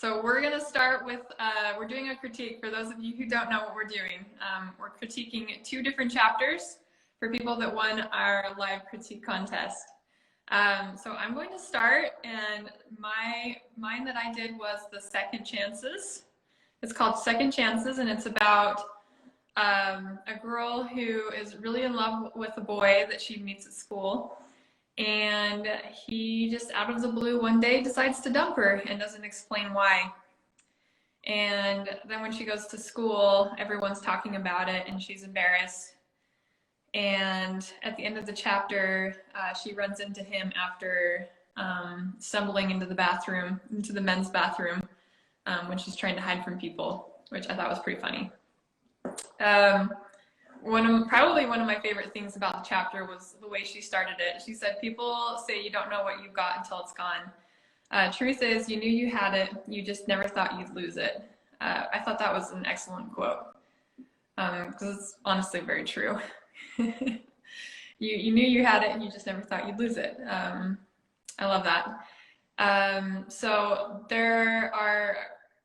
So we're going to start with, we're doing a critique. For those of you who don't know what we're doing, we're critiquing 2 different chapters for people that won our live critique contest. So I'm going to start, and mine that I did was the Second Chances. It's called Second Chances, and it's about a girl who is really in love with a boy that she meets at school. And he just out of the blue one day decides to dump her and doesn't explain why. And then when she goes to school, everyone's talking about it and she's embarrassed. And at the end of the chapter, she runs into him after stumbling into the bathroom, into the men's bathroom, when she's trying to hide from people, which I thought was pretty funny. Probably one of my favorite things about the chapter was the way she started it. She said, people say you don't know what you've got until it's gone. Truth is, you knew you had it, you just never thought you'd lose it. I thought that was an excellent quote, because it's honestly very true. You knew you had it and you just never thought you'd lose it. I love that. So there are,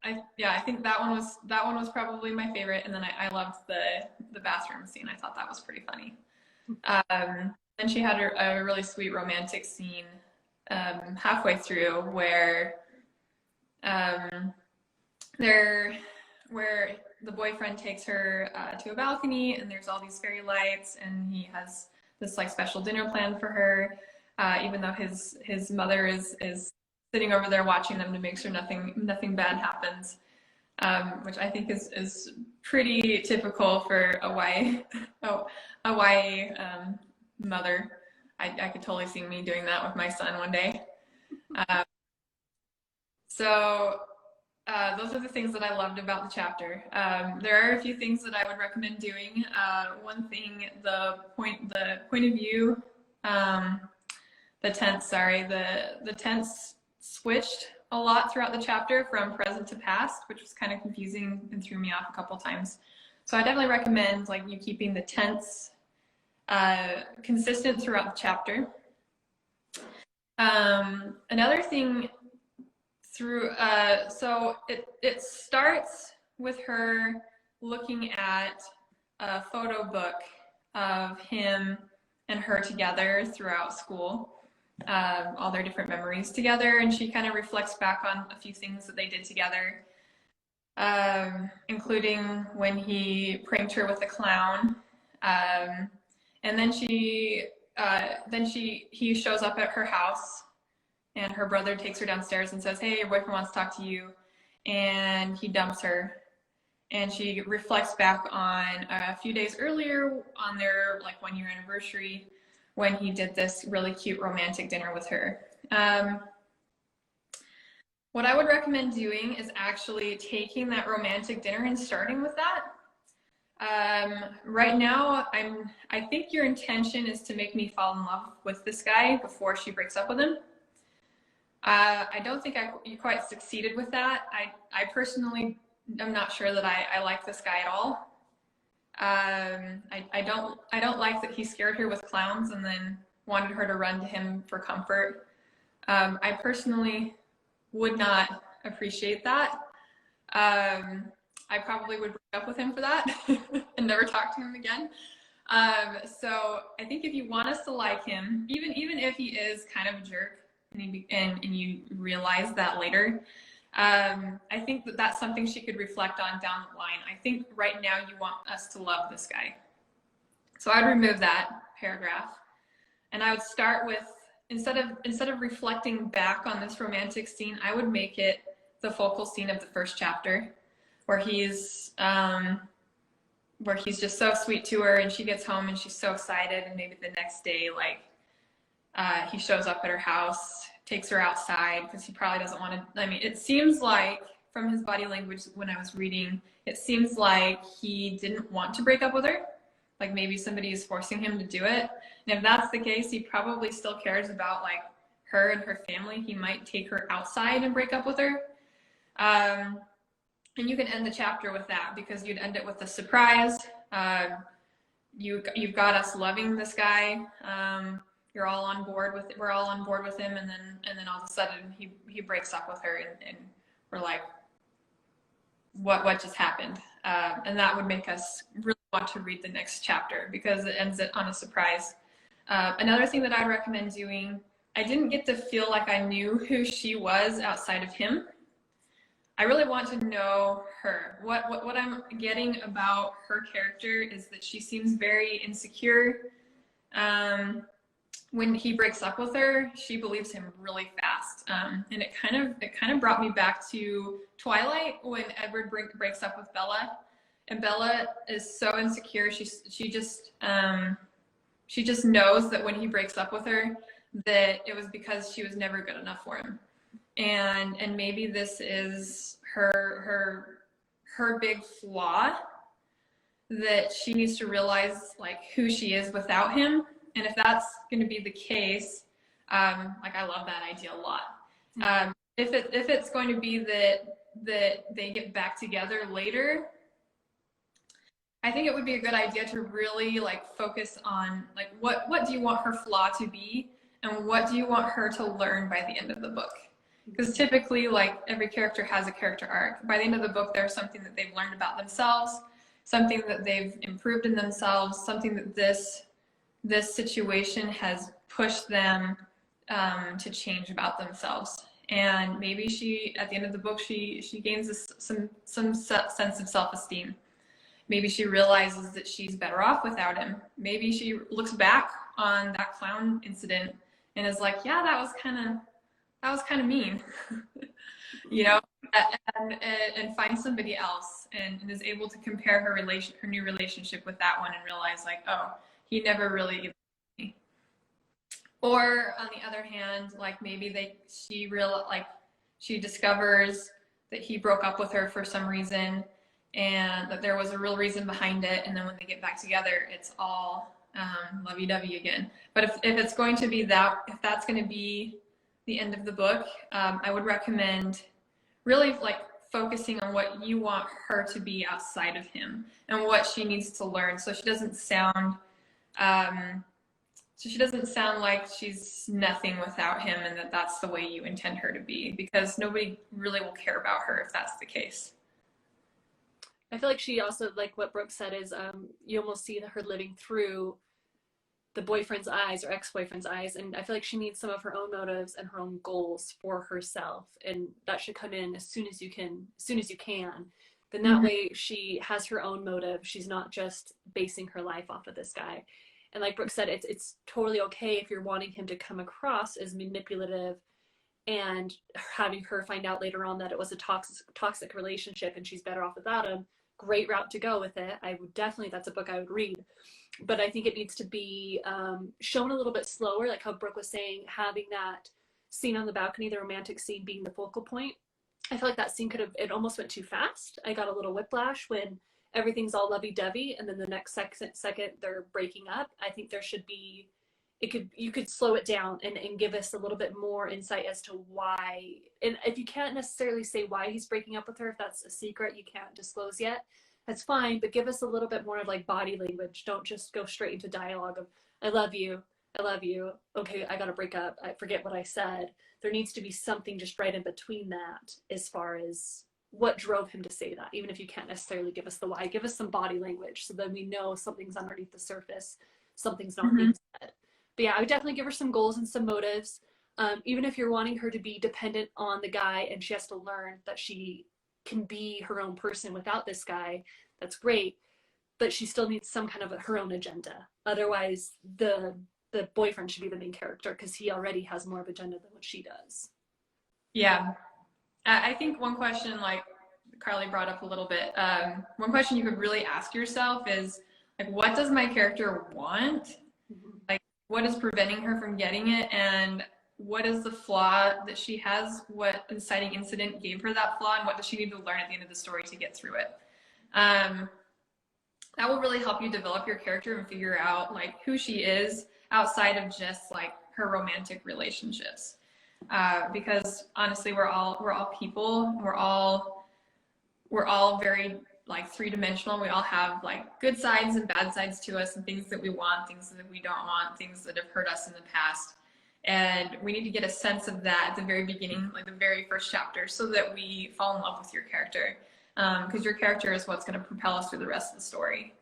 I think that one was probably my favorite, and then I loved the bathroom scene. I thought that was pretty funny. Then she had a really sweet romantic scene halfway through where the boyfriend takes her to a balcony, and there's all these fairy lights, and he has this like special dinner planned for her, even though his mother is sitting over there watching them to make sure nothing bad happens, which I think is pretty typical for a YA mother. I could totally see me doing that with my son one day. So those are the things that I loved about the chapter. There are a few things that I would recommend doing. One thing, the point of view, the tense switched a lot throughout the chapter from present to past, which was kind of confusing and threw me off a couple times. So I definitely recommend like you keeping the tense consistent throughout the chapter. Another thing so it starts with her looking at a photo book of him and her together throughout school. All their different memories together, and she kind of reflects back on a few things that they did together, including when he pranked her with a clown, and then he shows up at her house, and her brother takes her downstairs and says, "Hey, your boyfriend wants to talk to you," and he dumps her, and she reflects back on a few days earlier on their like 1-year anniversary, when he did this really cute romantic dinner with her. What I would recommend doing is actually taking that romantic dinner and starting with that. Right now, I think your intention is to make me fall in love with this guy before she breaks up with him. I don't think you quite succeeded with that. I personally am not sure that I like this guy at all. I don't like that he scared her with clowns and then wanted her to run to him for comfort. I personally would not appreciate that. I probably would break up with him for that and never talk to him again. So I think if you want us to like him, even if he is kind of a jerk and you realize that later, I think that's something she could reflect on down the line. I think right now you want us to love this guy. So I'd remove that paragraph, and I would start with, instead of reflecting back on this romantic scene, I would make it the focal scene of the first chapter, where he's just so sweet to her, and she gets home and she's so excited, and maybe the next day, like, he shows up at her house, takes her outside, because he probably doesn't want to. I mean, it seems like from his body language when I was reading, it seems like he didn't want to break up with her. Like maybe somebody is forcing him to do it. And if that's the case, he probably still cares about like her and her family. He might take her outside and break up with her. And you can end the chapter with that, because you'd end it with a surprise. You've got us loving this guy. We're all on board with him, and then all of a sudden he breaks up with her and we're like, what just happened? And that would make us really want to read the next chapter because it ends it on a surprise. Another thing that I'd recommend doing, I didn't get to feel like I knew who she was outside of him. I really want to know her. What I'm getting about her character is that she seems very insecure. When he breaks up with her, she believes him really fast, and it kind of brought me back to Twilight when Edward breaks up with Bella, and Bella is so insecure. She just knows that when he breaks up with her, that it was because she was never good enough for him, and maybe this is her big flaw, that she needs to realize like who she is without him. And if that's going to be the case, like I love that idea a lot. If it's going to be that they get back together later, I think it would be a good idea to really like focus on like what do you want her flaw to be, and what do you want her to learn by the end of the book? Because typically, like every character has a character arc. By the end of the book, there's something that they've learned about themselves, something that they've improved in themselves, something that this situation has pushed them to change about themselves. And maybe she, at the end of the book, she gains some sense of self-esteem. Maybe she realizes that she's better off without him. Maybe she looks back on that clown incident and is like, yeah, that was kind of mean, you know, and find somebody else, and is able to compare her new relationship with that one and realize like, oh, he never really even liked me. Or on the other hand, like maybe she discovers that he broke up with her for some reason, and that there was a real reason behind it, and then when they get back together, it's all lovey-dovey again. But if it's going to be that, if that's going to be the end of the book, I would recommend really like focusing on what you want her to be outside of him and what she needs to learn, so she doesn't sound like she's nothing without him, and that's the way you intend her to be, because nobody really will care about her if that's the case. I feel like she also, like what Brooke said, is you almost see her living through the boyfriend's eyes or ex-boyfriend's eyes, and I feel like she needs some of her own motives and her own goals for herself, and that should come in as soon as you can. Then that way she has her own motive. She's not just basing her life off of this guy. And like Brooke said, it's totally okay if you're wanting him to come across as manipulative and having her find out later on that it was a toxic relationship and she's better off without him. Great route to go with it. I would definitely, that's a book I would read. But I think it needs to be shown a little bit slower, like how Brooke was saying, having that scene on the balcony, the romantic scene being the focal point. I feel like that scene it almost went too fast. I got a little whiplash when everything's all lovey-dovey and then the next second they're breaking up. I think there should be, you could slow it down and give us a little bit more insight as to why. And if you can't necessarily say why he's breaking up with her, if that's a secret you can't disclose yet, that's fine, but give us a little bit more of like body language. Don't just go straight into dialogue of I love you, okay, I gotta break up, I forget what I said. There needs to be something just right in between that as far as what drove him to say that. Even if you can't necessarily give us the why, give us some body language so then we know something's underneath the surface, something's not being said. But yeah, I would definitely give her some goals and some motives. Even if you're wanting her to be dependent on the guy and she has to learn that she can be her own person without this guy, that's great. But she still needs some kind of her own agenda. Otherwise, the boyfriend should be the main character because he already has more of an agenda than what she does. Yeah. I think one question, like Karlie brought up a little bit, one question you could really ask yourself is, like, what does my character want? Like, what is preventing her from getting it? And what is the flaw that she has? What inciting incident gave her that flaw? And what does she need to learn at the end of the story to get through it? That will really help you develop your character and figure out like who she is outside of just like her romantic relationships. Because honestly, we're all people. We're all very like three-dimensional. We all have like good sides and bad sides to us, and things that we want, things that we don't want, things that have hurt us in the past. And we need to get a sense of that at the very beginning, like the very first chapter, so that we fall in love with your character. Because your character is what's going to propel us through the rest of the story.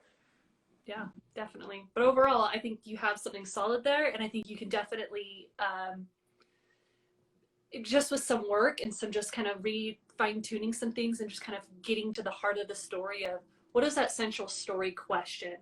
Yeah, definitely. But overall, I think you have something solid there, and I think you can definitely, just with some work and some just kind of fine-tuning some things and just kind of getting to the heart of the story of what is that central story question?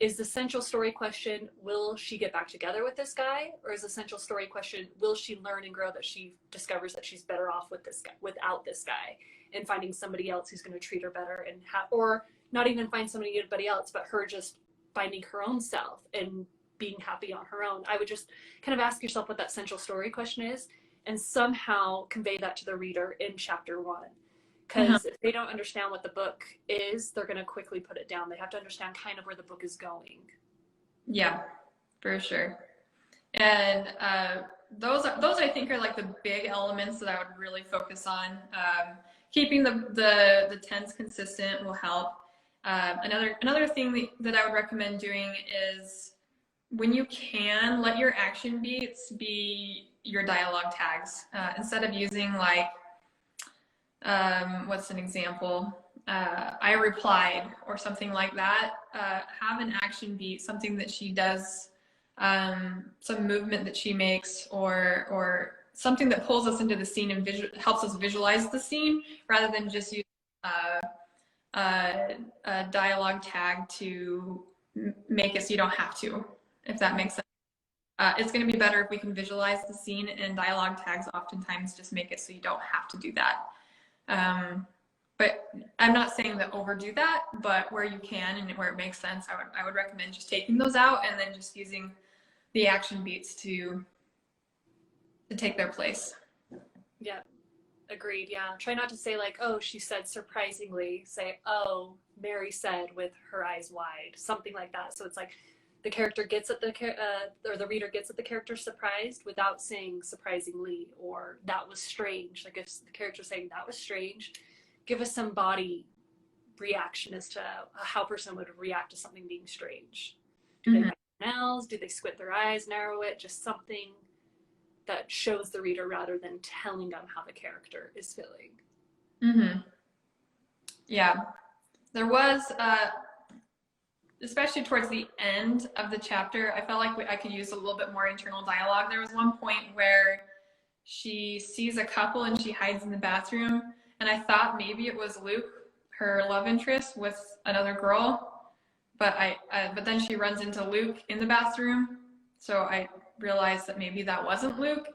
Is the central story question, will she get back together with this guy? Or is the central story question, will she learn and grow that she discovers that she's better off with this guy, without this guy, and finding somebody else who's going to treat her better, and or not even find anybody else, but her just finding her own self and being happy on her own. I would just kind of ask yourself what that central story question is, and somehow convey that to the reader in chapter 1. Because if they don't understand what the book is, they're going to quickly put it down. They have to understand kind of where the book is going. Yeah, for sure. And those I think are like the big elements that I would really focus on. Keeping the tense consistent will help. Another thing that I would recommend doing is, when you can, let your action beats be your dialogue tags. Instead of using like, what's an example? I replied, or something like that. Have an action beat, something that she does, some movement that she makes, or something that pulls us into the scene and helps us visualize the scene, rather than just use a dialogue tag to make it so you don't have to, if that makes sense. It's going to be better if we can visualize the scene, and dialogue tags oftentimes just make it so you don't have to do that. But I'm not saying that overdo that, but where you can and where it makes sense, I would recommend just taking those out and then just using the action beats to take their place. Yeah, agreed. Yeah, try not to say like, oh, she said surprisingly. Say, oh, Mary said with her eyes wide, something like that. So it's like the character gets at or the reader gets at the character surprised without saying surprisingly, or that was strange. Like if the character's saying that was strange, give us some body reaction as to how a person would react to something being strange. Do they bite their nails? Do they squint their eyes, narrow it? Just something that shows the reader rather than telling them how the character is feeling. Yeah. There was, especially towards the end of the chapter, I felt like I could use a little bit more internal dialogue. There was one point where she sees a couple and she hides in the bathroom, and I thought maybe it was Luke, her love interest, with another girl, but then she runs into Luke in the bathroom, so I realized that maybe that wasn't Luke.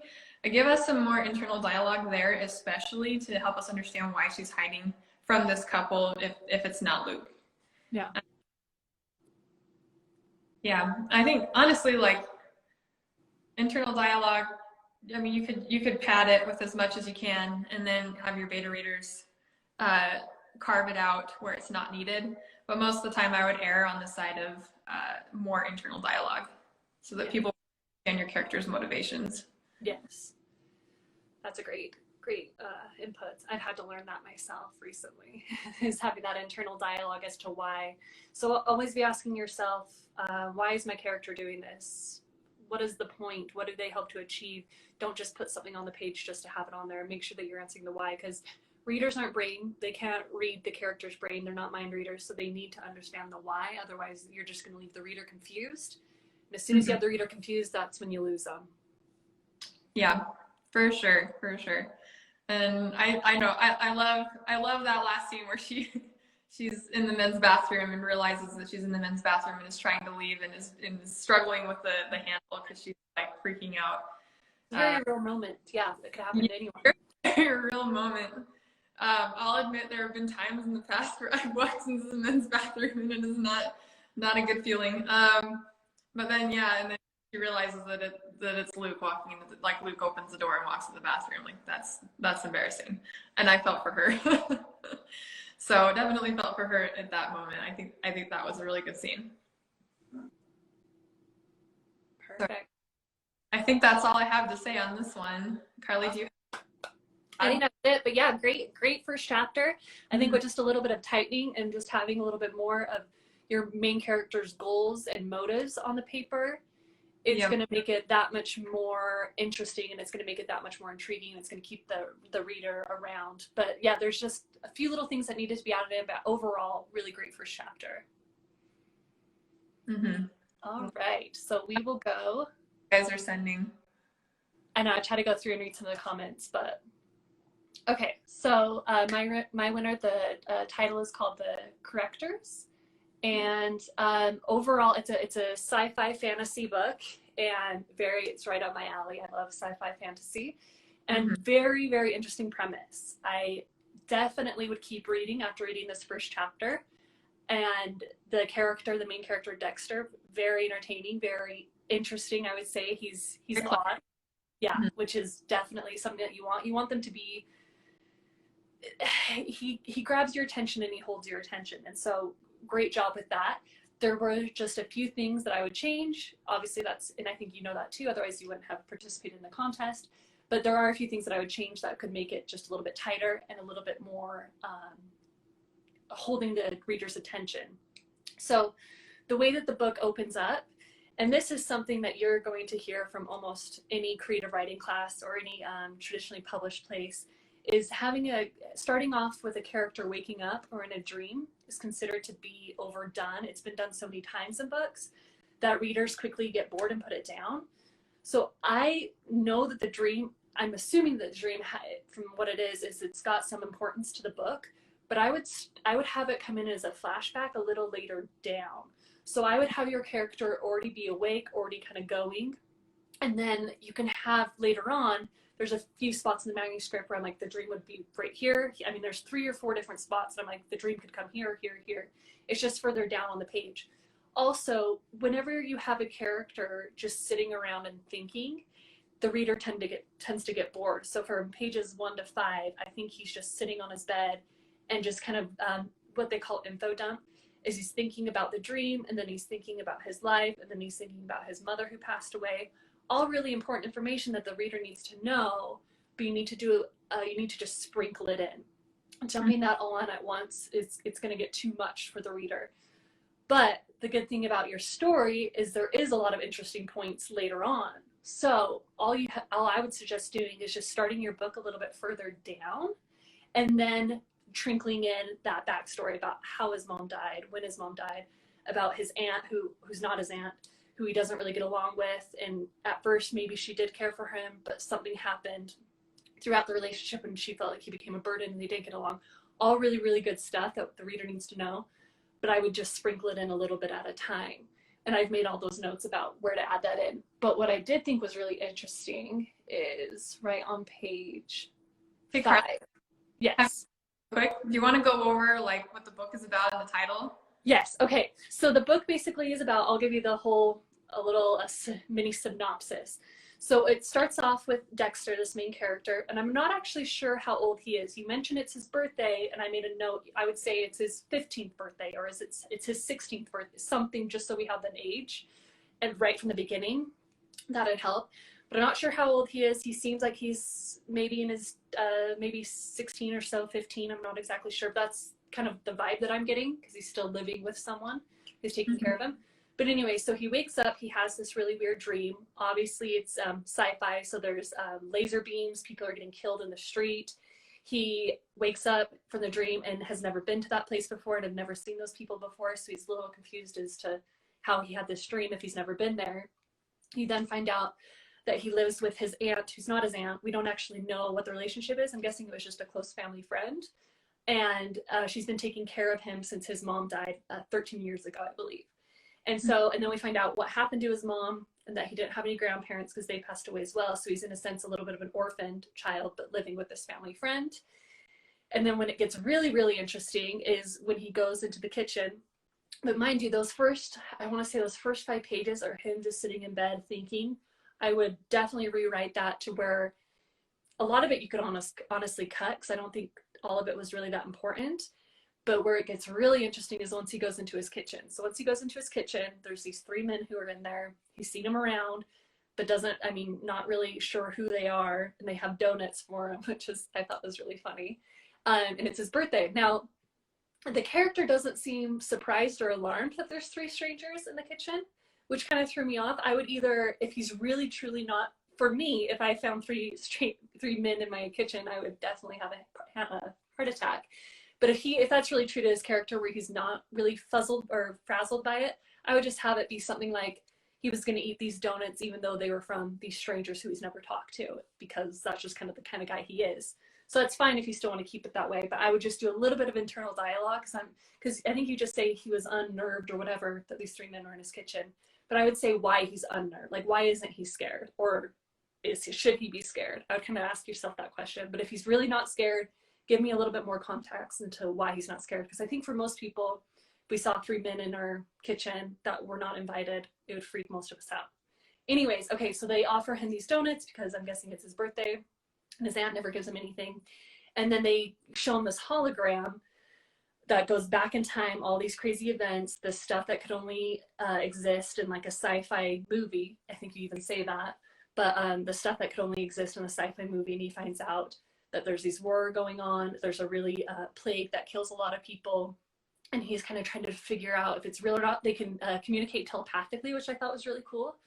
Give us some more internal dialogue there, especially to help us understand why she's hiding from this couple if it's not Luke. Yeah. Yeah, I think honestly, like, internal dialogue, I mean, you could pad it with as much as you can, and then have your beta readers carve it out where it's not needed. But most of the time, I would err on the side of more internal dialogue, so that people understand your character's motivations. Yes, that's a great input. I've had to learn that myself recently, is having that internal dialogue as to why. So always be asking yourself, why is my character doing this? What is the point? What do they hope to achieve? Don't just put something on the page just to have it on there. Make sure that you're answering the why, because readers aren't brain. They can't read the character's brain. They're not mind readers, so they need to understand the why. Otherwise, you're just going to leave the reader confused. And as soon as you have the reader confused, that's when you lose them. Yeah, for sure. And I know I love that last scene where she's in the men's bathroom and realizes that she's in the men's bathroom and is trying to leave and is struggling with the handle because she's like freaking out. Very real moment. Yeah, that could happen to anyone. Very real moment. I'll admit there have been times in the past where I've walked into the men's bathroom and it is not a good feeling. But then and then she realizes that it's Luke walking in. Like, Luke opens the door and walks in the bathroom. Like, that's embarrassing, and I felt for her. So definitely felt for her at that moment. I think that was a really good scene. Perfect. So, I think that's all I have to say on this one. Karlie, do you? I think that's it. But yeah, great first chapter. I think with just a little bit of tightening and just having a little bit more of your main character's goals and motives on the paper, it's going to make it that much more interesting, and it's going to make it that much more intriguing, and it's going to keep the reader around. But yeah, there's just a few little things that needed to be added in, but overall, really great first chapter. All right, so we will go. You guys are sending. I know I try to go through and read some of the comments, but okay. So my winner, the title is called The Correctors. And overall, it's a sci-fi fantasy book, and it's right up my alley. I love sci-fi fantasy, and very, very interesting premise. I definitely would keep reading after reading this first chapter. And the main character Dexter, very entertaining, very interesting. I would say he's odd, yeah, which is definitely something that you want. You want them to be. He grabs your attention and he holds your attention, and so. Great job with that. There were just a few things that I would change. Obviously and I think you know that too, otherwise you wouldn't have participated in the contest. But there are a few things that I would change that could make it just a little bit tighter and a little bit more holding the reader's attention. So the way that the book opens up, and this is something that you're going to hear from almost any creative writing class or any traditionally published place, is starting off with a character waking up or in a dream is considered to be overdone. It's been done so many times in books that readers quickly get bored and put it down. So I know that I'm assuming that the dream, from what it is it's got some importance to the book, but I would have it come in as a flashback a little later down. So I would have your character already be awake, already kind of going, and then you can have later on, there's a few spots in the manuscript where I'm like, the dream would be right here. I mean, there's 3 or 4 different spots, and I'm like, the dream could come here, here, here. It's just further down on the page. Also, whenever you have a character just sitting around and thinking, the reader tends to get bored. So from pages 1 to 5, I think he's just sitting on his bed and just kind of what they call info dump, is he's thinking about the dream, and then he's thinking about his life, and then he's thinking about his mother who passed away. All really important information that the reader needs to know, but you need to just sprinkle it in. Jumping that all on at once, it's going to get too much for the reader. But the good thing about your story is there is a lot of interesting points later on. So all I would suggest doing is just starting your book a little bit further down, and then trickling in that backstory about how his mom died, when his mom died, about his aunt who's not his aunt, who he doesn't really get along with, and at first maybe she did care for him, but something happened throughout the relationship and she felt like he became a burden and they didn't get along. All really, really good stuff that the reader needs to know, but I would just sprinkle it in a little bit at a time. And I've made all those notes about where to add that in. But what I did think was really interesting is right on page 5. Yes. Quick, do you want to go over like what the book is about in the title? Yes. Okay. So the book basically is about, I'll give you a little mini synopsis. So it starts off with Dexter, this main character, and I'm not actually sure how old he is. You mentioned it's his birthday, and I made a note. I would say it's his 15th birthday, or it's his 16th birthday, something, just so we have an age, and right from the beginning, that'd help. But I'm not sure how old he is. He seems like he's maybe in his maybe 16 or so, 15. I'm not exactly sure. But that's kind of the vibe that I'm getting, because he's still living with someone who's taking care of him. But anyway, so he wakes up, he has this really weird dream. Obviously it's sci-fi, so there's laser beams, people are getting killed in the street. He wakes up from the dream and has never been to that place before and had never seen those people before, so he's a little confused as to how he had this dream if he's never been there. You then find out that he lives with his aunt, who's not his aunt. We don't actually know what the relationship is. I'm guessing it was just a close family friend. And she's been taking care of him since his mom died 13 years ago, I believe. And so, and then we find out what happened to his mom, and that he didn't have any grandparents because they passed away as well. So he's in a sense a little bit of an orphaned child, but living with this family friend. And then when it gets really, really interesting is when he goes into the kitchen. But mind you, I want to say those first 5 pages are him just sitting in bed thinking. I would definitely rewrite that to where a lot of it you could honestly cut, because I don't think all of it was really that important. But where it gets really interesting is once he goes into his kitchen. So once he goes into his kitchen, there's these 3 men who are in there. He's seen them around, but not really sure who they are. And they have donuts for him, which I thought was really funny. And it's his birthday. Now, the character doesn't seem surprised or alarmed that there's 3 strangers in the kitchen, which kind of threw me off. I would either, if he's really truly not, for me, if I found three men in my kitchen, I would definitely have a heart attack. But if that's really true to his character, where he's not really fuzzled or frazzled by it, I would just have it be something like he was going to eat these donuts even though they were from these strangers who he's never talked to, because that's just kind of the kind of guy he is. So it's fine if you still want to keep it that way, but I would just do a little bit of internal dialogue, because I think you just say he was unnerved or whatever that these three men were in his kitchen. But I would say why he's unnerved. Like, why isn't he scared? Or should he be scared? I would kind of ask yourself that question. But if he's really not scared, give me a little bit more context into why he's not scared. Because I think for most people, if we saw three men in our kitchen that were not invited, it would freak most of us out. Anyways, okay, so they offer him these donuts because I'm guessing it's his birthday, and his aunt never gives him anything. And then they show him this hologram that goes back in time, all these crazy events, the stuff that could only exist in like a sci-fi movie. I think you even say that. But the stuff that could only exist in a sci-fi movie, and he finds out that there's these war going on, there's a really plague that kills a lot of people, and he's kind of trying to figure out if it's real or not. They can communicate telepathically, which I thought was really cool.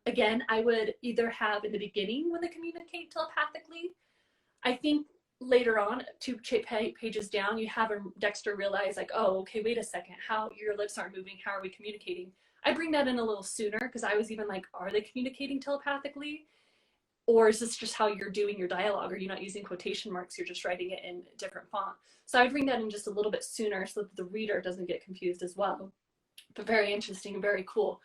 Again, I would either have in the beginning when they communicate telepathically, I think later on, 2 pages down, you have Dexter realize like, oh, okay, wait a second, how your lips aren't moving, how are we communicating? I bring that in a little sooner, because I was even like, are they communicating telepathically? Or is this just how you're doing your dialogue? Are you not using quotation marks? You're just writing it in a different font. So I would bring that in just a little bit sooner so that the reader doesn't get confused as well. But very interesting and very cool.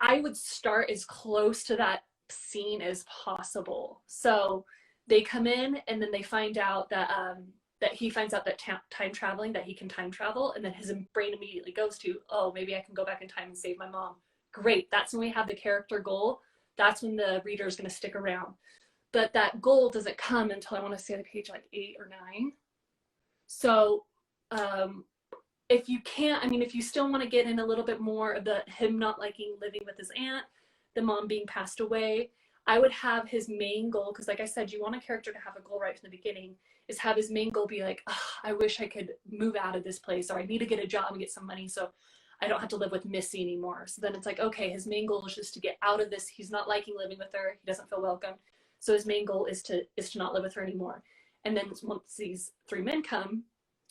I would start as close to that scene as possible. So they come in, and then they find out that that he finds out that time traveling, that he can time travel, and then his brain immediately goes to, oh, maybe I can go back in time and save my mom. Great, that's when we have the character goal. That's when the reader is going to stick around. But that goal doesn't come until, I want to say, the page like 8 or 9. So if you can't, I mean, if you still want to get in a little bit more of the him not liking living with his aunt, the mom being passed away, I would have his main goal, because like I said, you want a character to have a goal right from the beginning, is have his main goal be like, oh, I wish I could move out of this place, or I need to get a job and get some money so I don't have to live with Missy anymore. So then it's like, okay, his main goal is just to get out of this. He's not liking living with her. He doesn't feel welcome. So his main goal is to not live with her anymore. And then once these three men come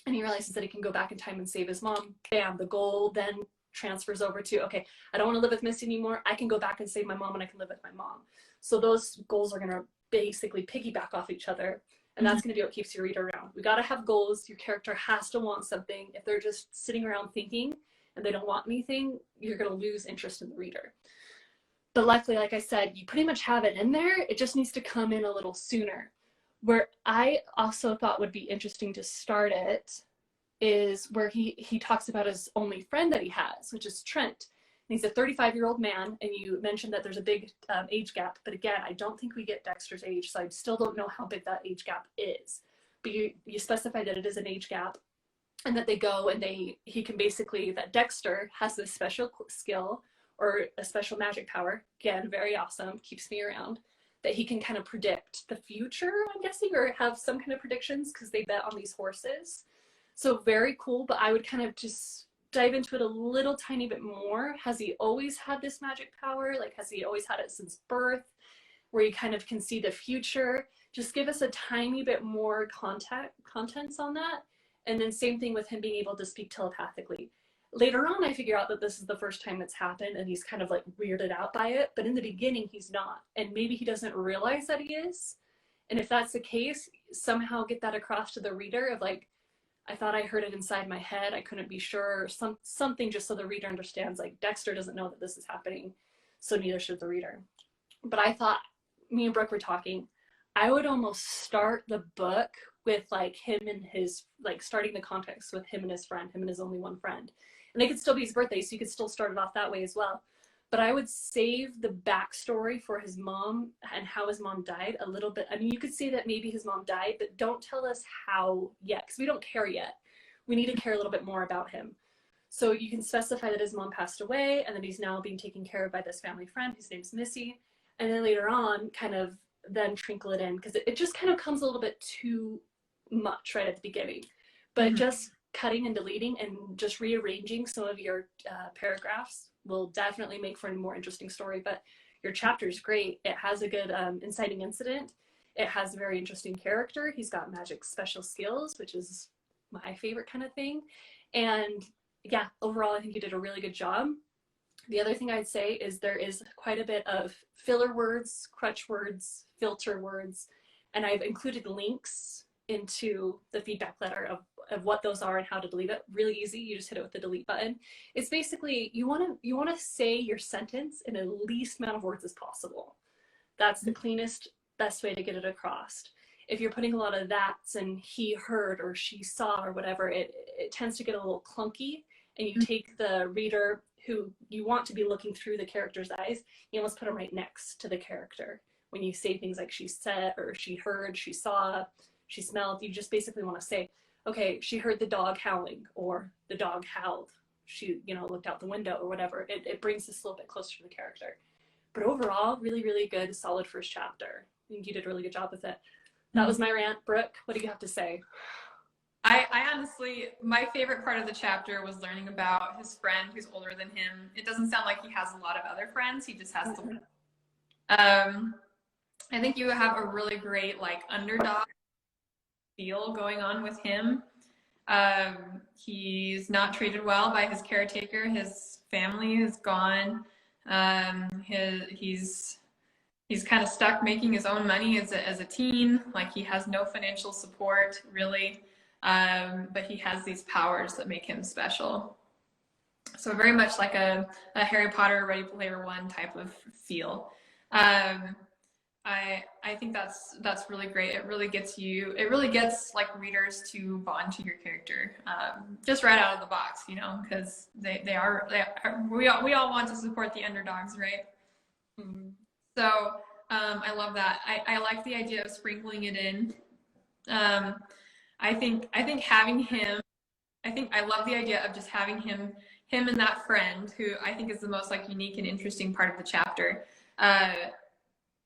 and he realizes that he can go back in time and save his mom, bam, the goal then transfers over to, okay, I don't want to live with Missy anymore. I can go back and save my mom, and I can live with my mom. So those goals are going to basically piggyback off each other. And that's going to be what keeps your reader around. We got to have goals. Your character has to want something. If they're just sitting around thinking and they don't want anything, you're going to lose interest in the reader. But luckily, like I said, you pretty much have it in there. It just needs to come in a little sooner. Where I also thought would be interesting to start it is where he talks about his only friend that he has, which is Trent. And he's a 35-year-old man, and you mentioned that there's a big age gap. But again, I don't think we get Dexter's age, so I still don't know how big that age gap is. But you specify that it is an age gap, and that they go and he can basically, that Dexter has this special skill or a special magic power, again, very awesome, keeps me around, that he can kind of predict the future, I'm guessing, or have some kind of predictions because they bet on these horses. So very cool, but I would kind of just dive into it a little tiny bit more. Has he always had this magic power? Like, has he always had it since birth, where you kind of can see the future? Just give us a tiny bit more contents on that. And then same thing with him being able to speak telepathically. Later on, I figure out that this is the first time it's happened, and he's kind of like weirded out by it. But in the beginning, he's not. And maybe he doesn't realize that he is. And if that's the case, somehow get that across to the reader of like, I thought I heard it inside my head. I couldn't be sure. Something just so the reader understands, like, Dexter doesn't know that this is happening, so neither should the reader. But I thought, me and Brooke were talking, I would almost start the book with like him and his, like starting the context with him and his friend, him and his only one friend. And it could still be his birthday, so you could still start it off that way as well. But I would save the backstory for his mom and how his mom died a little bit. I mean, you could say that maybe his mom died, but don't tell us how yet, because we don't care yet. We need to care a little bit more about him. So you can specify that his mom passed away and that he's now being taken care of by this family friend whose name's Missy. And then later on, kind of then trinkle it in, because it just kind of comes a little bit too much right at the beginning. But just cutting and deleting and just rearranging some of your paragraphs will definitely make for a more interesting story. But your chapter is great. It has a good inciting incident. It has a very interesting character. He's got magic special skills, which is my favorite kind of thing. And yeah, overall, I think you did a really good job. The other thing I'd say is there is quite a bit of filler words, crutch words, filter words, and I've included links into the feedback letter of what those are and how to delete it. Really easy. You just hit it with the delete button. It's basically you want to say your sentence in the least amount of words as possible. That's the cleanest, best way to get it across. If you're putting a lot of that's and he heard or she saw or whatever, it tends to get a little clunky, and you take the reader who you want to be looking through the character's eyes, you almost put them right next to the character. When you say things like she said or she heard, she saw, she smelled, you just basically want to say, okay, she heard the dog howling, or the dog howled. She, looked out the window or whatever. It brings this a little bit closer to the character. But overall, really, really good, solid first chapter. I think you did a really good job with it. That was my rant. Brooke, what do you have to say? I honestly, my favorite part of the chapter was learning about his friend who's older than him. It doesn't sound like he has a lot of other friends. He just has to. I think you have a really great underdog feel going on with him. He's not treated well by his caretaker. His family is gone. He's kind of stuck making his own money as a teen. He has no financial support really, but he has these powers that make him special. So very much like a Harry Potter Ready Player One type of feel. I think that's really great. It really gets readers to bond to your character just right out of the box, because we all want to support the underdogs, right? Mm-hmm. So I love that. I like the idea of sprinkling it in. I think having him, I love the idea of just having him and that friend, who I think is the most unique and interesting part of the chapter.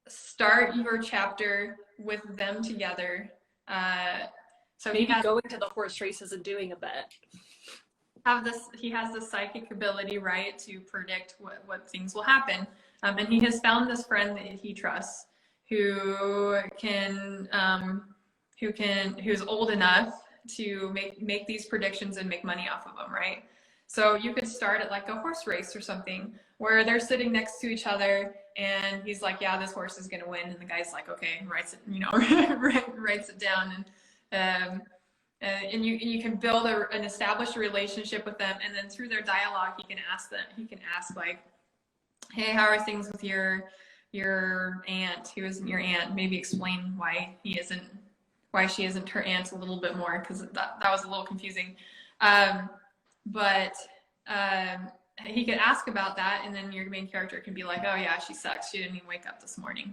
Start your chapter with them together. So maybe going to the horse races and doing a bet. He has this psychic ability, right, to predict what things will happen. And he has found this friend that he trusts, who's old enough to make these predictions and make money off of them, right? So you could start at a horse race or something where they're sitting next to each other, and he's like, yeah, this horse is going to win. And the guy's like, okay, writes it, writes it down. And you can build an established relationship with them. And then through their dialogue, he can ask hey, how are things with your aunt? Who isn't your aunt? Maybe explain why she isn't her aunt a little bit more, because that was a little confusing. But he could ask about that, and then your main character can be like, oh yeah, she sucks. She didn't even wake up this morning.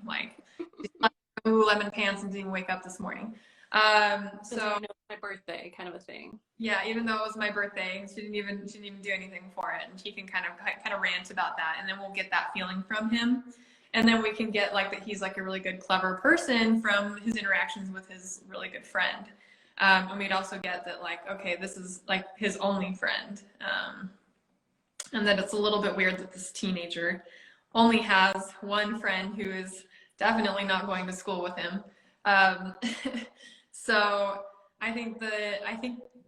Lemon pants and didn't wake up this morning. So my birthday kind of a thing. Yeah, even though it was my birthday, she didn't even do anything for it, and he can kind of rant about that, and then we'll get that feeling from him, and then we can get that he's a really good, clever person from his interactions with his really good friend, and we'd also get that okay, this is his only friend, and that it's a little bit weird that this teenager only has one friend who is definitely not going to school with him. So I think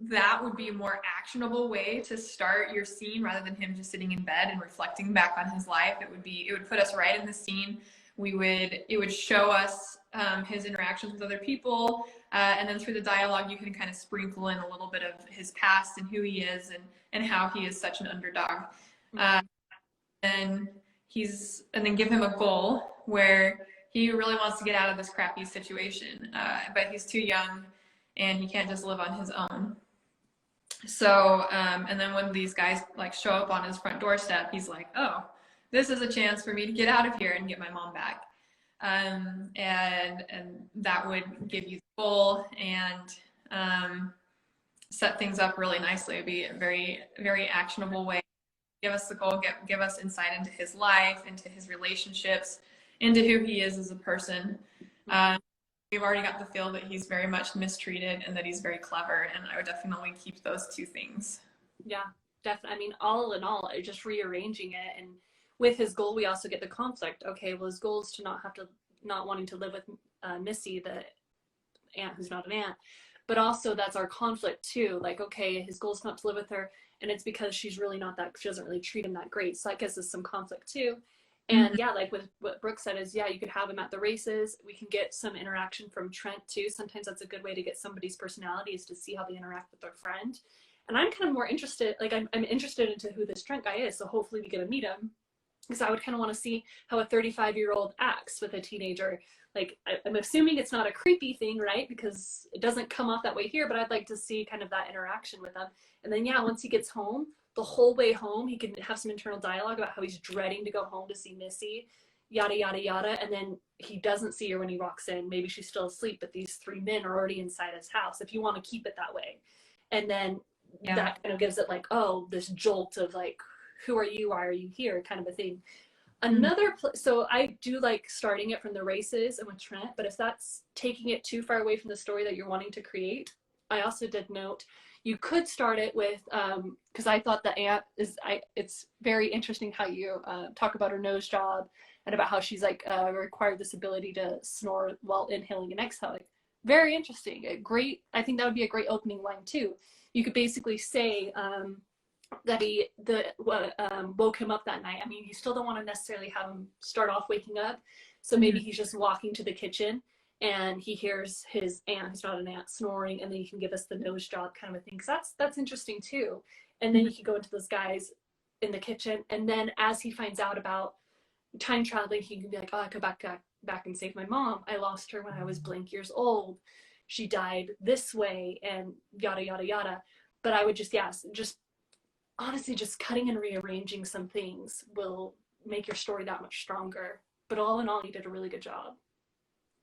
that would be a more actionable way to start your scene, rather than him just sitting in bed and reflecting back on his life. It would put us right in the scene. It would show us his interactions with other people, and then through the dialogue, you can kind of sprinkle in a little bit of his past and who he is, and how he is such an underdog. And then give him a goal where he really wants to get out of this crappy situation, but he's too young and he can't just live on his own. So, and then when these guys show up on his front doorstep, he's like, oh, this is a chance for me to get out of here and get my mom back. And that would give you the goal and set things up really nicely. It'd be a very, very actionable way. Give us the goal, give us insight into his life, into his relationships, into who he is as a person. We've already got the feel that he's very much mistreated and that he's very clever, and I would definitely keep those two things. Yeah, Definitely. I mean, all in all, just rearranging it. And with his goal, we also get the conflict. Okay, well, his goal is to not wanting to live with Missy, the aunt who's not an aunt. But also, that's our conflict too. Like, okay, his goal is not to live with her, and it's because she's really not that, she doesn't really treat him that great. So that gives us some conflict too. And yeah, like with what Brooke said is, yeah, you could have him at the races. We can get some interaction from Trent too. Sometimes that's a good way to get somebody's personality, is to see how they interact with their friend. And I'm kind of more interested, like I'm interested into who this Trent guy is. So hopefully we get to meet him, because I would kind of want to see how a 35-year-old acts with a teenager. Like, I'm assuming it's not a creepy thing, right? Because it doesn't come off that way here, but I'd like to see kind of that interaction with them. And then, yeah, once he gets home, the whole way home, he can have some internal dialogue about how he's dreading to go home to see Missy, yada, yada, yada. And then he doesn't see her when he walks in. Maybe she's still asleep, but these three men are already inside his house, if you want to keep it that way. And then that kind of gives it like, oh, this jolt of like, who are you? Why are you here? Kind of a thing. Another, so I do like starting it from the races and with Trent, but if that's taking it too far away from the story that you're wanting to create, I also did note you could start it with, because I thought the aunt is, it's very interesting how you talk about her nose job and about how she's like required this ability to snore while inhaling and exhaling. Very interesting. Great. I think that would be a great opening line too. You could basically say that he woke him up that night. I mean, you still don't want to necessarily have him start off waking up. So maybe he's just walking to the kitchen and he hears his aunt, who's not an aunt, snoring, and then you can give us the nose job kind of a thing. Because that's interesting too. And then you can go into those guys in the kitchen. And then as he finds out about time traveling, he can be like, oh, I could back and save my mom. I lost her when I was blank years old. She died this way, and yada, yada, yada. But I would just, yes, just honestly, just cutting and rearranging some things will make your story that much stronger. But all in all, you did a really good job.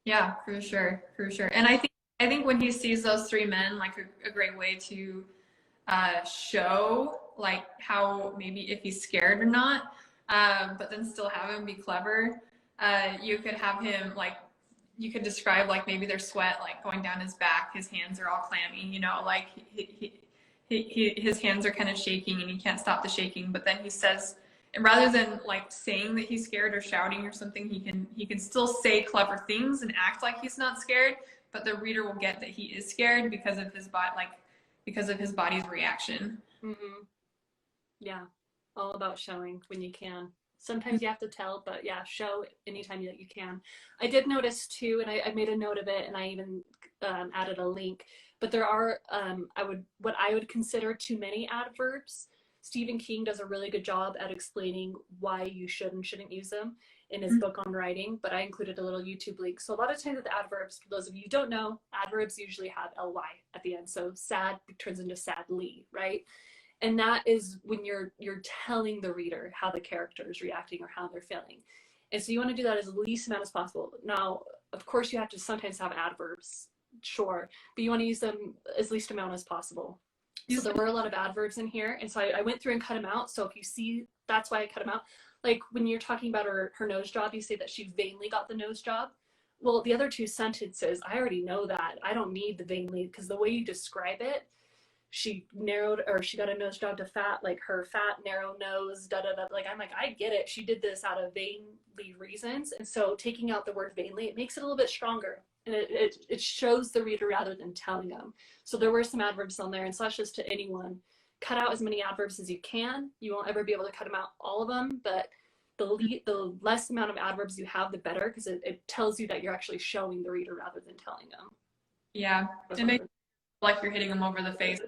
Yeah, for sure, for sure. And I think when he sees those three men, like a great way to show like how maybe if he's scared or not, but then still have him be clever. You could have him like, you could describe like maybe their sweat like going down his back, his hands are all clammy, you know, like his hands are kind of shaking and he can't stop the shaking. But then he says, and rather than like saying that he's scared or shouting or something, he can still say clever things and act like he's not scared, but the reader will get that he is scared because of his body, like because of his body's reaction. Mm-hmm. Yeah, all about showing when you can. Sometimes you have to tell, but yeah, show anytime that you can. I did notice too, and I made a note of it, and I even added a link. But there are what I would consider too many adverbs. Stephen King does a really good job at explaining why you should and shouldn't use them in his book on writing, but I included a little YouTube link. So a lot of times with adverbs, for those of you who don't know, adverbs usually have ly at the end. So sad turns into sadly, right? And that is when you're telling the reader how the character is reacting or how they're feeling. And so you want to do that as least amount as possible. Now, of course, you have to sometimes have adverbs, sure, but you want to use them as least amount as possible. So there were a lot of adverbs in here, and so I went through and cut them out. So if you see, that's why I cut them out. Like when you're talking about her nose job, you say that she vainly got the nose job. Well, the other two sentences, I already know that. I don't need the vainly, because the way you describe it, she narrowed, or she got a nose job to fat, like her fat, narrow nose, da da da. Like, I'm like, I get it. She did this out of vainly reasons. And so taking out the word vainly, it makes it a little bit stronger. And it shows the reader rather than telling them. So there were some adverbs on there, and so that's just to anyone. Cut out as many adverbs as you can. You won't ever be able to cut them out, all of them, but the less amount of adverbs you have, the better, because it tells you that you're actually showing the reader rather than telling them. Yeah, it makes it like you're hitting them over the face.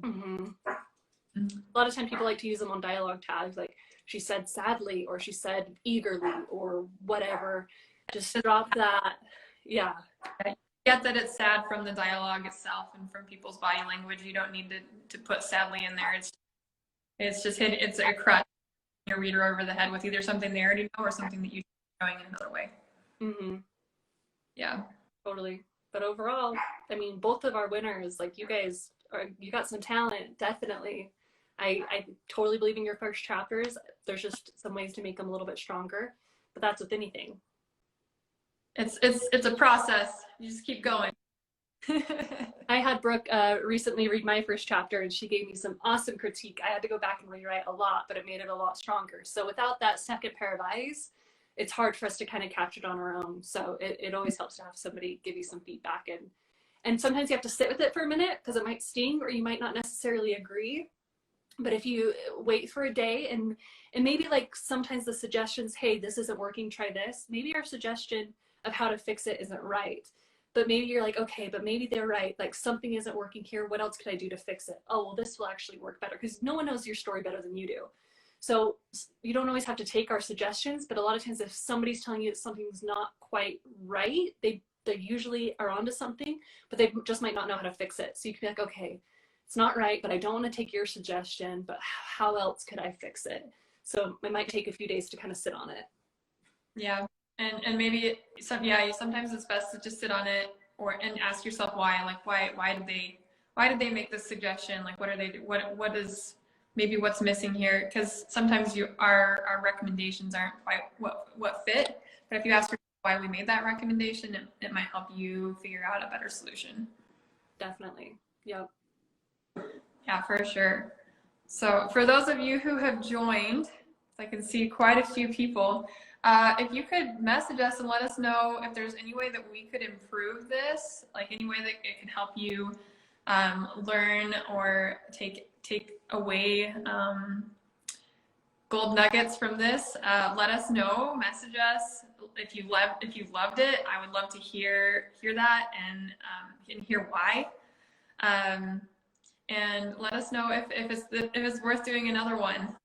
Mm-hmm. A lot of times people like to use them on dialogue tags, like she said sadly, or she said eagerly, or whatever. Just drop that. Yeah. Get that it's sad from the dialogue itself and from people's body language. You don't need to put sadly in there. It's just it's a crutch your reader over the head with either something they already know or something that you're showing in another way. Mm-hmm. Yeah. Totally. But overall, I mean, both of our winners, like you got some talent, definitely. I totally believe in your first chapters. There's just some ways to make them a little bit stronger, but that's with anything. It's a process. You just keep going. I had Brooke recently read my first chapter, and she gave me some awesome critique. I had to go back and rewrite a lot, but it made it a lot stronger. So without that second pair of eyes, it's hard for us to kind of capture it on our own. So it always helps to have somebody give you some feedback, and sometimes you have to sit with it for a minute because it might sting or you might not necessarily agree. But if you wait for a day and maybe like sometimes the suggestions, hey, this isn't working, try this. Maybe our suggestion of how to fix it isn't right. But maybe you're like, okay, but maybe they're right. Like something isn't working here. What else could I do to fix it? Oh, well, this will actually work better because no one knows your story better than you do. So you don't always have to take our suggestions, but a lot of times if somebody's telling you that something's not quite right, they usually are onto something, but they just might not know how to fix it. So you can be like, okay, it's not right, but I don't want to take your suggestion, but how else could I fix it? So it might take a few days to kind of sit on it. Yeah. And maybe sometimes it's best to just sit on it and ask yourself why. Like why did they make this suggestion? Like what is maybe what's missing here? Because sometimes our recommendations aren't quite what fit. But if you ask yourself why we made that recommendation, it might help you figure out a better solution. Definitely. Yep. Yeah, for sure. So for those of you who have joined, I can see quite a few people. If you could message us and let us know if there's any way that we could improve this, like any way that it can help you learn or take away gold nuggets from this, let us know. Message us if you loved it. I would love to hear that and hear why. And let us know if it's worth doing another one.